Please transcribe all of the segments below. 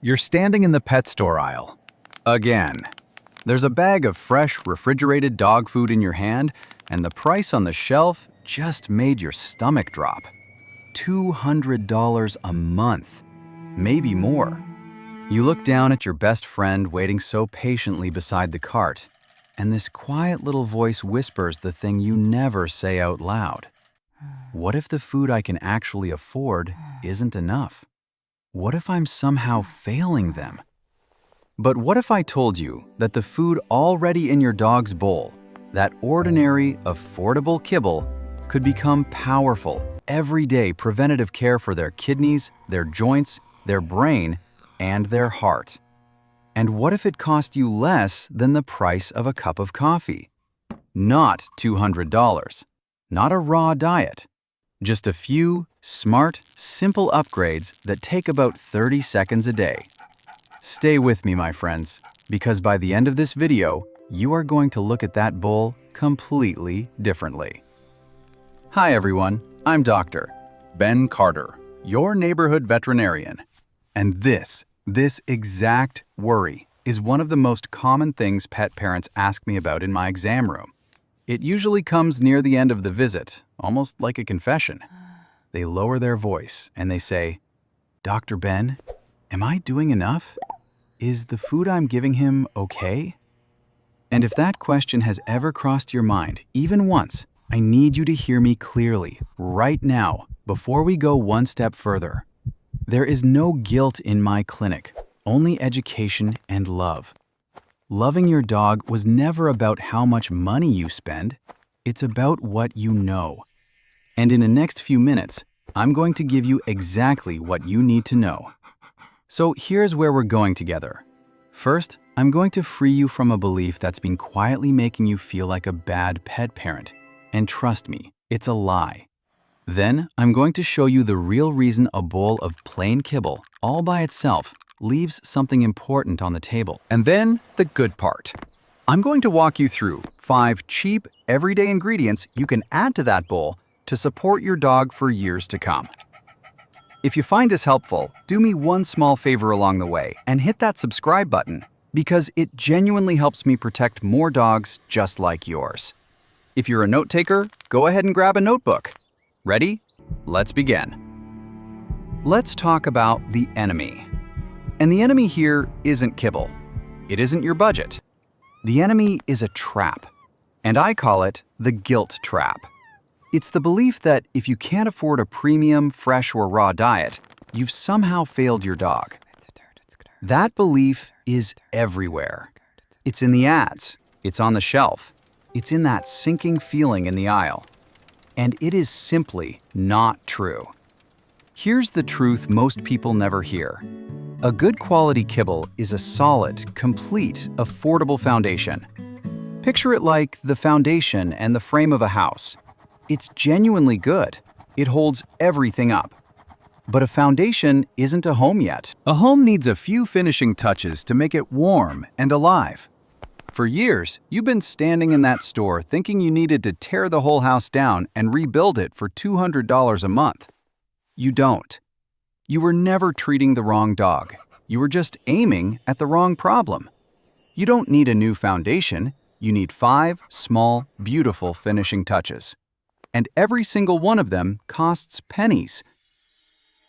You're standing in the pet store aisle. Again. There's a bag of fresh, refrigerated dog food in your hand, and the price on the shelf just made your stomach drop. $200 a month. Maybe more. You look down at your best friend waiting so patiently beside the cart, and this quiet little voice whispers the thing you never say out loud. What if the food I can actually afford isn't enough? What if I'm somehow failing them? But what if I told you that the food already in your dog's bowl, that ordinary, affordable kibble, could become powerful, everyday preventative care for their kidneys, their joints, their brain, and their heart? And what if it cost you less than the price of a cup of coffee? Not $200, not a raw diet, just a few smart, simple upgrades that take about 30 seconds a day. Stay with me, my friends, because by the end of this video, you are going to look at that bowl completely differently. Hi everyone, I'm Dr. Ben Carter, your neighborhood veterinarian. And this exact worry is one of the most common things pet parents ask me about in my exam room. It usually comes near the end of the visit, almost like a confession. They lower their voice and they say, "Dr. Ben, am I doing enough? Is the food I'm giving him okay?" And if that question has ever crossed your mind, even once, I need you to hear me clearly, right now, before we go one step further. There is no guilt in my clinic, only education and love. Loving your dog was never about how much money you spend. It's about what you know. And in the next few minutes, I'm going to give you exactly what you need to know. So here's where we're going together. First, I'm going to free you from a belief that's been quietly making you feel like a bad pet parent. And trust me, it's a lie. Then, I'm going to show you the real reason a bowl of plain kibble, all by itself, leaves something important on the table. And then, the good part. I'm going to walk you through 5 cheap, everyday ingredients you can add to that bowl to support your dog for years to come. If you find this helpful, do me one small favor along the way and hit that subscribe button, because it genuinely helps me protect more dogs just like yours. If you're a note taker, go ahead and grab a notebook. Ready? Let's begin. Let's talk about the enemy. And the enemy here isn't kibble. It isn't your budget. The enemy is a trap. And I call it the guilt trap. It's the belief that if you can't afford a premium, fresh, or raw diet, you've somehow failed your dog. That belief is everywhere. It's in the ads. It's on the shelf. It's in that sinking feeling in the aisle. And it is simply not true. Here's the truth most people never hear. A good quality kibble is a solid, complete, affordable foundation. Picture it like the foundation and the frame of a house. It's genuinely good. It holds everything up. But a foundation isn't a home yet. A home needs a few finishing touches to make it warm and alive. For years, you've been standing in that store thinking you needed to tear the whole house down and rebuild it for $200 a month. You don't. You were never treating the wrong dog. You were just aiming at the wrong problem. You don't need a new foundation. You need 5 small, beautiful finishing touches. And every single one of them costs pennies.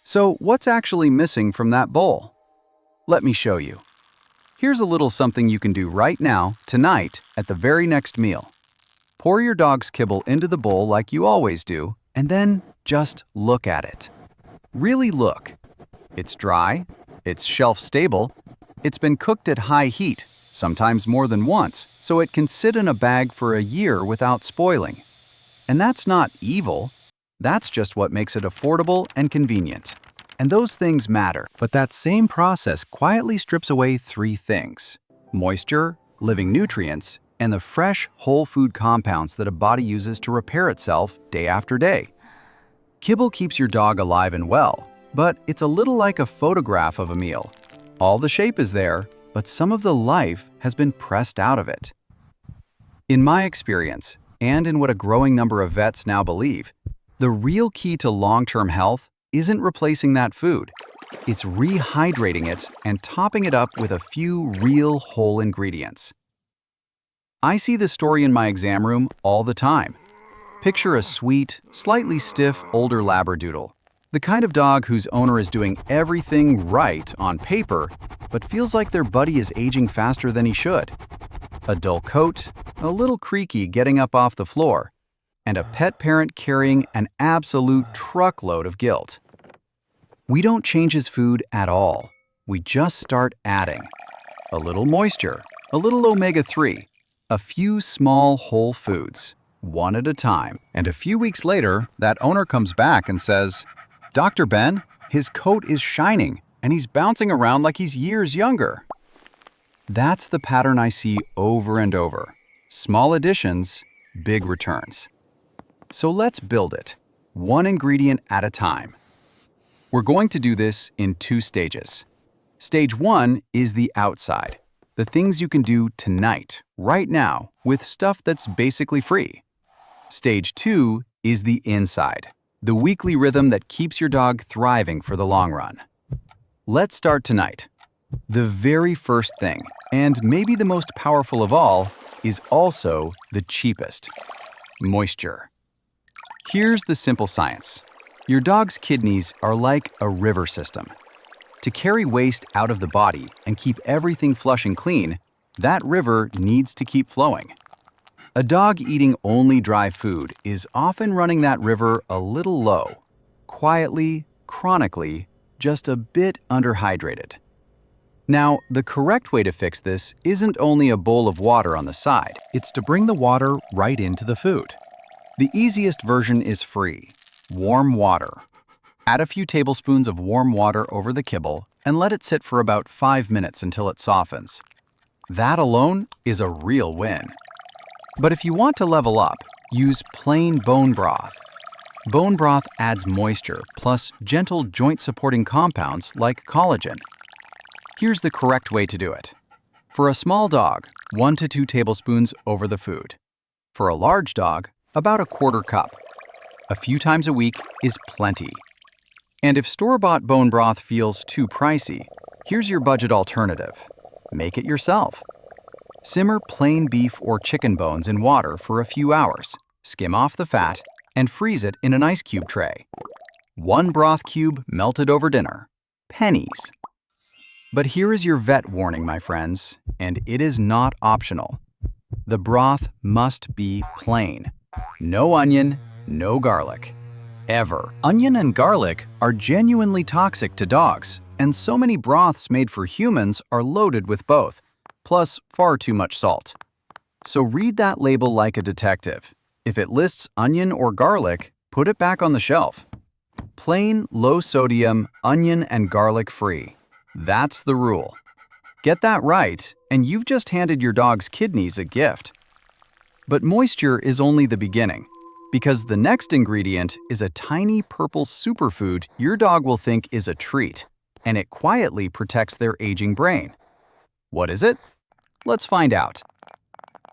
So what's actually missing from that bowl? Let me show you. Here's a little something you can do right now, tonight, at the very next meal. Pour your dog's kibble into the bowl like you always do, and then just look at it. Really look. It's dry, it's shelf-stable, it's been cooked at high heat, sometimes more than once, so it can sit in a bag for a year without spoiling. And that's not evil. That's just what makes it affordable and convenient. And those things matter. But that same process quietly strips away 3 things: moisture, living nutrients, and the fresh, whole food compounds that a body uses to repair itself day after day. Kibble keeps your dog alive and well, but it's a little like a photograph of a meal. All the shape is there, but some of the life has been pressed out of it. In my experience, and in what a growing number of vets now believe, the real key to long-term health isn't replacing that food. It's rehydrating it and topping it up with a few real whole ingredients. I see the story in my exam room all the time. Picture a sweet, slightly stiff older Labradoodle, the kind of dog whose owner is doing everything right on paper, but feels like their buddy is aging faster than he should. A dull coat, a little creaky getting up off the floor, and a pet parent carrying an absolute truckload of guilt. We don't change his food at all. We just start adding a little moisture, a little omega-3, a few small whole foods, one at a time. And a few weeks later, that owner comes back and says, "Dr. Ben, his coat is shining and he's bouncing around like he's years younger." That's the pattern I see over and over. Small additions, big returns. So let's build it, one ingredient at a time. We're going to do this in 2 stages. Stage 1 is the outside, the things you can do tonight, right now, with stuff that's basically free. Stage 2 is the inside, the weekly rhythm that keeps your dog thriving for the long run. Let's start tonight. The very first thing, and maybe the most powerful of all, is also the cheapest: moisture. Here's the simple science. Your dog's kidneys are like a river system. To carry waste out of the body and keep everything flush and clean, that river needs to keep flowing. A dog eating only dry food is often running that river a little low, quietly, chronically, just a bit underhydrated. Now, the correct way to fix this isn't only a bowl of water on the side, it's to bring the water right into the food. The easiest version is free: warm water. Add a few tablespoons of warm water over the kibble and let it sit for about 5 minutes until it softens. That alone is a real win. But if you want to level up, use plain bone broth. Bone broth adds moisture plus gentle joint-supporting compounds like collagen. Here's the correct way to do it. For a small dog, 1 to 2 tablespoons over the food. For a large dog, about a 1/4 cup. A few times a week is plenty. And if store-bought bone broth feels too pricey, here's your budget alternative. Make it yourself. Simmer plain beef or chicken bones in water for a few hours, skim off the fat, and freeze it in an ice cube tray. 1 broth cube melted over dinner. Pennies. But here is your vet warning, my friends, and it is not optional. The broth must be plain. No onion, no garlic. Ever. Onion and garlic are genuinely toxic to dogs, and so many broths made for humans are loaded with both, plus far too much salt. So read that label like a detective. If it lists onion or garlic, put it back on the shelf. Plain, low-sodium, onion and garlic-free. That's the rule. Get that right, and you've just handed your dog's kidneys a gift. But moisture is only the beginning, because the next ingredient is a tiny purple superfood your dog will think is a treat, and it quietly protects their aging brain. What is it? Let's find out.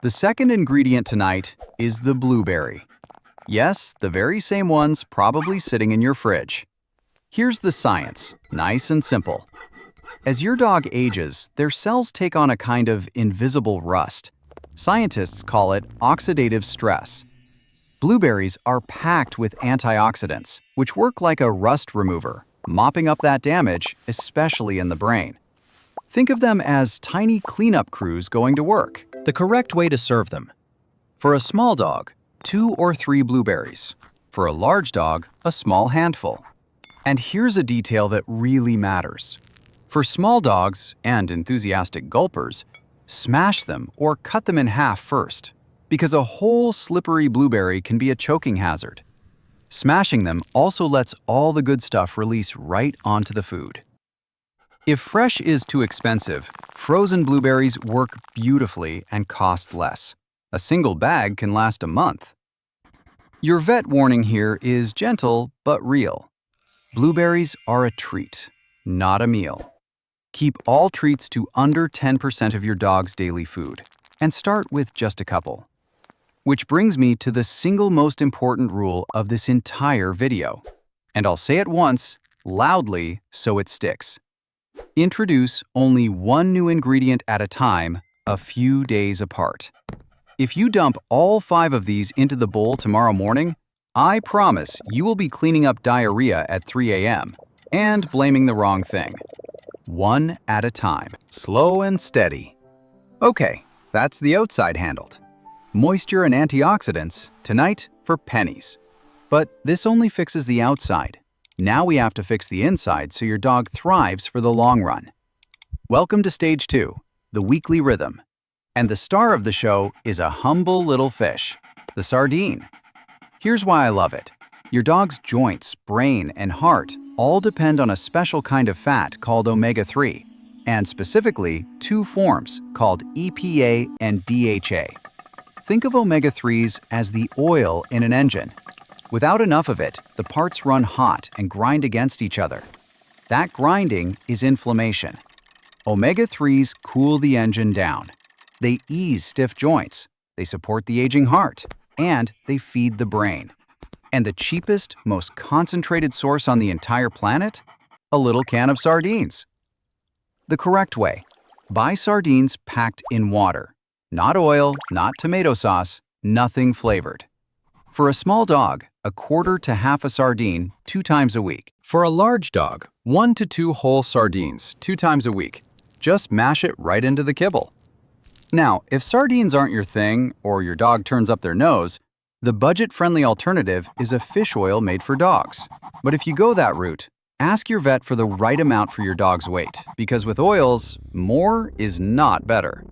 The second ingredient tonight is the blueberry. Yes, the very same ones probably sitting in your fridge. Here's the science, nice and simple. As your dog ages, their cells take on a kind of invisible rust. Scientists call it oxidative stress. Blueberries are packed with antioxidants, which work like a rust remover, mopping up that damage, especially in the brain. Think of them as tiny cleanup crews going to work. The correct way to serve them. For a small dog, 2 or 3 blueberries. For a large dog, a small handful. And here's a detail that really matters. For small dogs and enthusiastic gulpers, smash them or cut them in half first, because a whole slippery blueberry can be a choking hazard. Smashing them also lets all the good stuff release right onto the food. If fresh is too expensive, frozen blueberries work beautifully and cost less. A single bag can last a month. Your vet warning here is gentle but real. Blueberries are a treat, not a meal. Keep all treats to under 10% of your dog's daily food, and start with just a couple. Which brings me to the single most important rule of this entire video. And I'll say it once, loudly so it sticks. Introduce only one new ingredient at a time, a few days apart. If you dump all 5 of these into the bowl tomorrow morning, I promise you will be cleaning up diarrhea at 3 a.m. and blaming the wrong thing. One at a time, slow and steady. Okay, that's the outside handled. Moisture and antioxidants, tonight for pennies. But this only fixes the outside. Now we have to fix the inside so your dog thrives for the long run. Welcome to Stage 2, the weekly rhythm. And the star of the show is a humble little fish, the sardine. Here's why I love it. Your dog's joints, brain, and heart all depend on a special kind of fat called omega-3, and specifically 2 forms called EPA and DHA. Think of omega-3s as the oil in an engine. Without enough of it, the parts run hot and grind against each other. That grinding is inflammation. Omega-3s cool the engine down. They ease stiff joints, they support the aging heart, and they feed the brain. And the cheapest, most concentrated source on the entire planet? A little can of sardines. The correct way: buy sardines packed in water. Not oil, not tomato sauce, nothing flavored. For a small dog, a quarter to half a sardine 2 times a week. For a large dog, 1 to 2 whole sardines 2 times a week. Just mash it right into the kibble. Now, if sardines aren't your thing, or your dog turns up their nose, the budget-friendly alternative is a fish oil made for dogs. But if you go that route, ask your vet for the right amount for your dog's weight, because with oils, more is not better.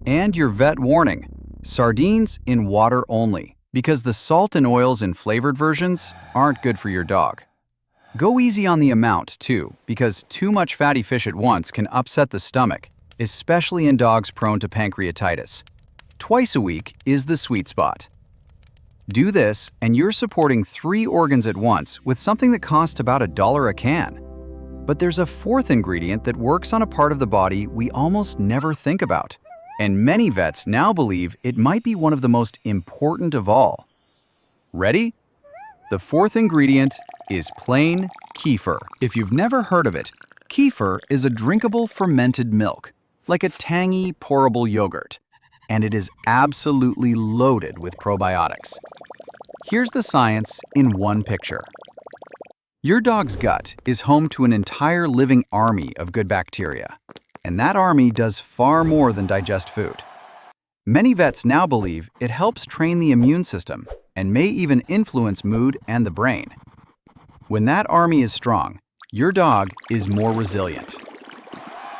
And your vet warning: sardines in water only, because the salt and oils in flavored versions aren't good for your dog. Go easy on the amount, too, because too much fatty fish at once can upset the stomach, especially in dogs prone to pancreatitis. Twice a week is the sweet spot. Do this, and you're supporting 3 organs at once with something that costs about $1 a can. But there's a 4th ingredient that works on a part of the body we almost never think about. And many vets now believe it might be one of the most important of all. Ready? The 4th ingredient is plain kefir. If you've never heard of it, kefir is a drinkable fermented milk, like a tangy, pourable yogurt, and it is absolutely loaded with probiotics. Here's the science in one picture. Your dog's gut is home to an entire living army of good bacteria, and that army does far more than digest food. Many vets now believe it helps train the immune system and may even influence mood and the brain. When that army is strong, your dog is more resilient.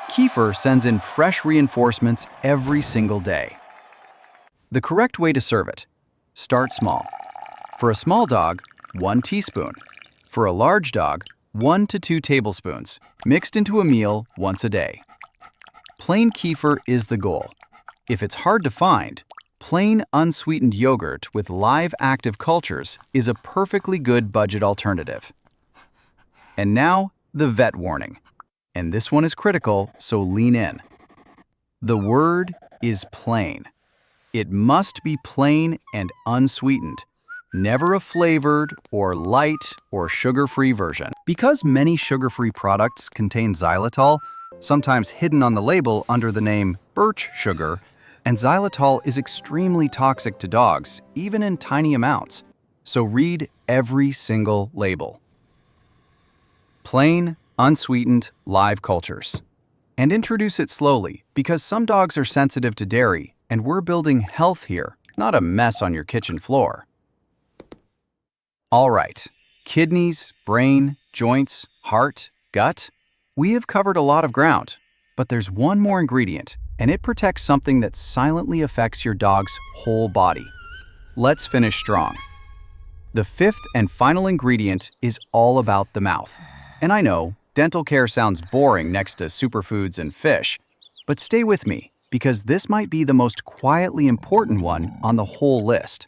Kefir sends in fresh reinforcements every single day. The correct way to serve it: start small. For a small dog, 1 teaspoon. For a large dog, 1 to 2 tablespoons, mixed into a meal once a day. Plain kefir is the goal. If it's hard to find, plain unsweetened yogurt with live active cultures is a perfectly good budget alternative. And now, the vet warning. And this one is critical, so lean in. The word is plain. It must be plain and unsweetened, never a flavored or light or sugar-free version. Because many sugar-free products contain xylitol, sometimes hidden on the label under the name birch sugar, and xylitol is extremely toxic to dogs, even in tiny amounts. So read every single label. Plain, unsweetened, live cultures. And introduce it slowly, because some dogs are sensitive to dairy, and we're building health here, not a mess on your kitchen floor. All right, kidneys, brain, joints, heart, gut. We have covered a lot of ground, but there's one more ingredient, and it protects something that silently affects your dog's whole body. Let's finish strong. The 5th and final ingredient is all about the mouth. And I know, dental care sounds boring next to superfoods and fish, but stay with me, because this might be the most quietly important one on the whole list.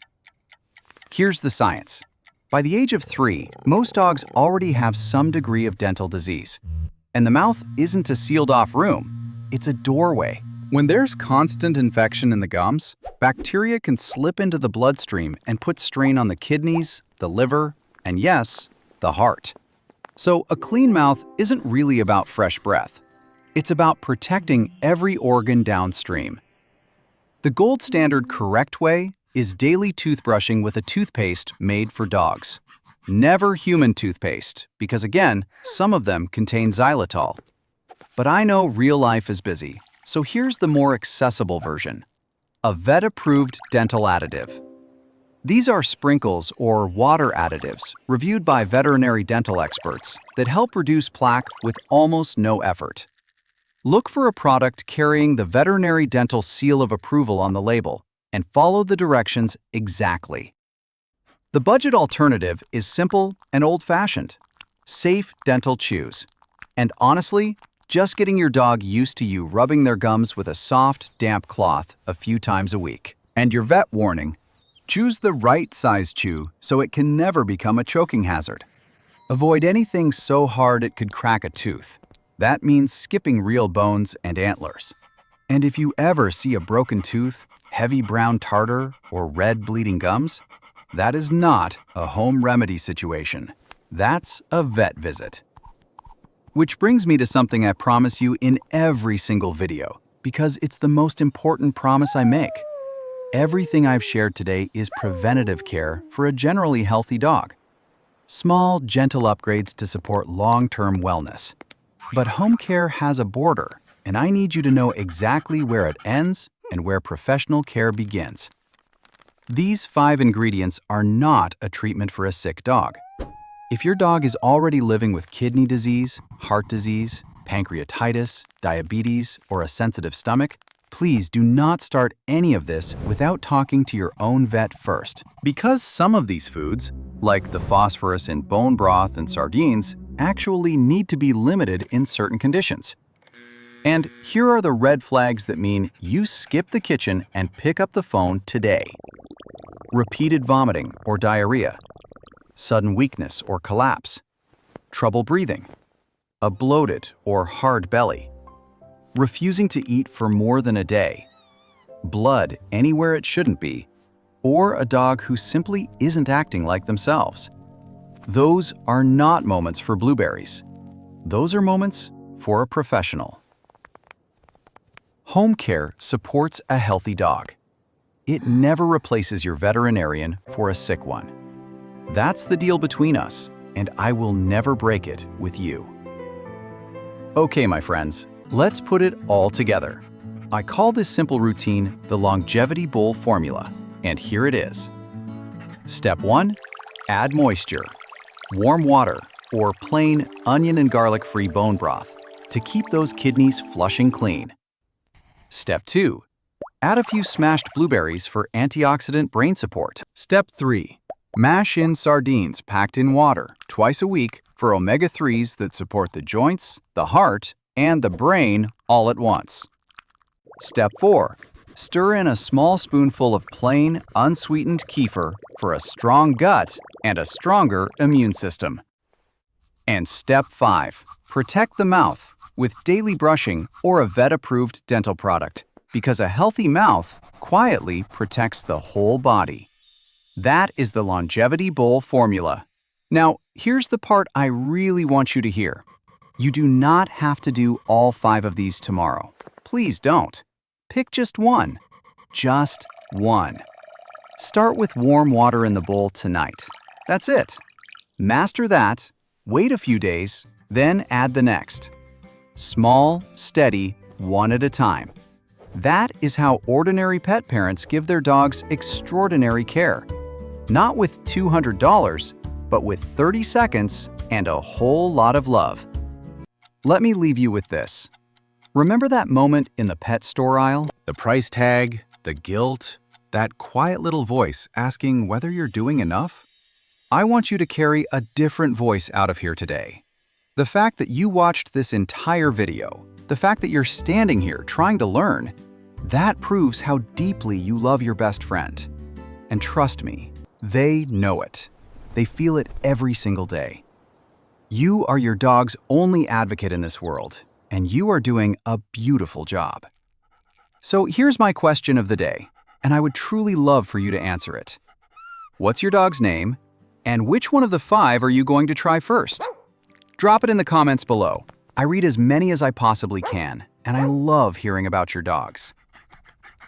Here's the science. By the age of 3, most dogs already have some degree of dental disease. And the mouth isn't a sealed-off room, it's a doorway. When there's constant infection in the gums, bacteria can slip into the bloodstream and put strain on the kidneys, the liver, and yes, the heart. So a clean mouth isn't really about fresh breath. It's about protecting every organ downstream. The gold standard correct way is daily toothbrushing with a toothpaste made for dogs. Never human toothpaste, because again, some of them contain xylitol. But I know real life is busy, so here's the more accessible version. A vet-approved dental additive. These are sprinkles or water additives reviewed by veterinary dental experts that help reduce plaque with almost no effort. Look for a product carrying the veterinary dental seal of approval on the label and follow the directions exactly. The budget alternative is simple and old-fashioned. Safe dental chews. And honestly, just getting your dog used to you rubbing their gums with a soft, damp cloth a few times a week. And your vet warning: choose the right size chew so it can never become a choking hazard. Avoid anything so hard it could crack a tooth. That means skipping real bones and antlers. And if you ever see a broken tooth, heavy brown tartar, or red bleeding gums, that is not a home remedy situation. That's a vet visit. Which brings me to something I promise you in every single video, because it's the most important promise I make. Everything I've shared today is preventative care for a generally healthy dog. Small, gentle upgrades to support long-term wellness. But home care has a border, and I need you to know exactly where it ends and where professional care begins. These 5 ingredients are not a treatment for a sick dog. If your dog is already living with kidney disease, heart disease, pancreatitis, diabetes, or a sensitive stomach, please do not start any of this without talking to your own vet first. Because some of these foods, like the phosphorus in bone broth and sardines, actually need to be limited in certain conditions. And here are the red flags that mean you skip the kitchen and pick up the phone today. Repeated vomiting or diarrhea, sudden weakness or collapse, trouble breathing, a bloated or hard belly, refusing to eat for more than a day, blood anywhere it shouldn't be, or a dog who simply isn't acting like themselves. Those are not moments for blueberries. Those are moments for a professional. Home care supports a healthy dog. It never replaces your veterinarian for a sick one. That's the deal between us, and I will never break it with you. Okay, my friends, let's put it all together. I call this simple routine the Longevity Bowl Formula, and here it is. Step 1, add moisture. Warm water or plain onion and garlic-free bone broth to keep those kidneys flushing clean. Step 2, add a few smashed blueberries for antioxidant brain support. Step 3, mash in sardines packed in water twice a week for omega-3s that support the joints, the heart, and the brain all at once. Step 4, stir in a small spoonful of plain, unsweetened kefir for a strong gut and a stronger immune system. And Step 5, protect the mouth with daily brushing or a vet-approved dental product, because a healthy mouth quietly protects the whole body. That is the Longevity Bowl Formula. Now, here's the part I really want you to hear. You do not have to do all 5 of these tomorrow. Please don't. Pick just one. Just one. Start with warm water in the bowl tonight. That's it. Master that, wait a few days, then add the next. Small, steady, one at a time. That is how ordinary pet parents give their dogs extraordinary care. Not with $200, but with 30 seconds and a whole lot of love. Let me leave you with this. Remember that moment in the pet store aisle? The price tag, the guilt, that quiet little voice asking whether you're doing enough? I want you to carry a different voice out of here today. The fact that you watched this entire video, the fact that you're standing here trying to learn, that proves how deeply you love your best friend. And trust me, they know it. They feel it every single day. You are your dog's only advocate in this world, and you are doing a beautiful job. So here's my question of the day, and I would truly love for you to answer it. What's your dog's name, and which one of the 5 are you going to try first? Drop it in the comments below. I read as many as I possibly can, and I love hearing about your dogs.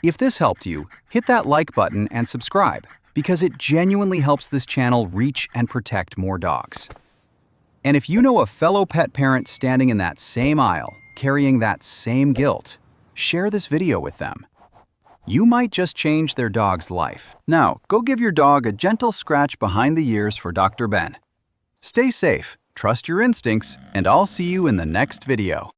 If this helped you, hit that like button and subscribe, because it genuinely helps this channel reach and protect more dogs. And if you know a fellow pet parent standing in that same aisle, carrying that same guilt, share this video with them. You might just change their dog's life. Now, go give your dog a gentle scratch behind the ears for Dr. Ben. Stay safe, trust your instincts, and I'll see you in the next video.